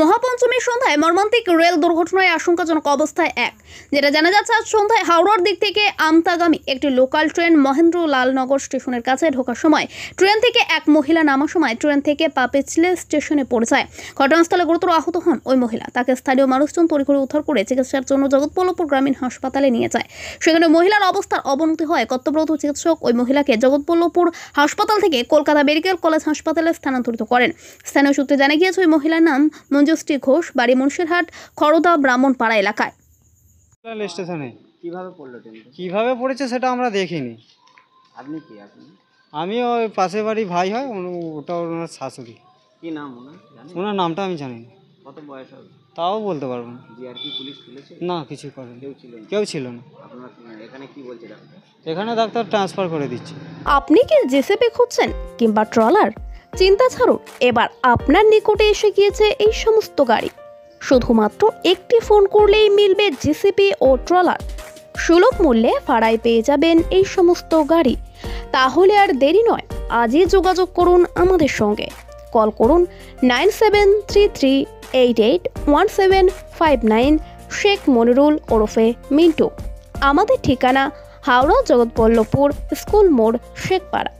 মহাপঞ্চমীর সন্ধ্যায় মর্মান্তিক রেল দুর্ঘটনায় আশঙ্কাজনক অবস্থায় এক। যেটা জানা যাচ্ছে, আজ সন্ধ্যায় হাওড়ার দিক থেকে আমতাগামী একটি লোকাল ট্রেন মহেন্দ্রলালনগর স্টেশনের কাছে ঢোকার সময় ট্রেন থেকে এক মহিলা নামার সময় ট্রেন থেকে পা পিছলে স্টেশনে পড়ে যায়। ঘটনাস্থলে গুরুতর আহত হন ওই মহিলা। তাকে স্থানীয় মানুষজন তড়িঘড়ি উদ্ধার করে চিকিৎসার জন্য জগৎবল্লভপুর গ্রামীণ হাসপাতালে নিয়ে যায়। সেখানে মহিলার অবস্থার অবনতি হয় কর্তব্যরত চিকিৎসক ওই মহিলাকে জগৎবল্লভপুর হাসপাতাল থেকে কলকাতা মেডিকেল কলেজ হাসপাতালে স্থানান্তরিত করেন। স্থানীয় সূত্রে জানা গিয়েছে, ওই মহিলার নাম মঞ্জুশ্রী ঘোষ, বাড়ি মুন্সিরহাট খড়দা ব্রাহ্মণপাড়া এলাকায়। স্টেশনে কিভাবে পড়লো ট্রেনটা? কিভাবে পড়েছে সেটা আমরা দেখিনি। আপনি কি? আপনি আমি ওই পাশের বাড়ি ভাই হয়, ওটা ওনার শাশুড়ি। কি নাম ওনার? জানেন? ওনার নামটা আমি জানি না। কত বয়স হবে? তাও বলতে পারবো না। জিআরপি পুলিশ তুলেছে? না, কিছু করেনি। কেউ ছিল না? কেউ ছিল না। আপনার এখানে কি বলছে ডাক্তার? এখানে ডাক্তার ট্রান্সফার করে দিচ্ছে। আপনি কি জেসিপি খুঁজছেন কিংবা ট্রলার? চিন্তা ছাড়ুন, এবার আপনার নিকটে এসে গিয়েছে এই সমস্ত গাড়ি। শুধুমাত্র একটি ফোন করলেই মিলবে জেসিপি ও ট্রলার। সুলভ মূল্যে ভাড়ায় পেয়ে যাবেন এই সমস্ত গাড়ি। তাহলে আর দেরি নয়, আজই যোগাযোগ করুন আমাদের সঙ্গে। কল করুন 9733881759, শেখ মনিরুল ওরফে মিন্টু। আমাদের ঠিকানা হাওড়া জগৎবল্লভপুর স্কুল মোড়, শেখপাড়া।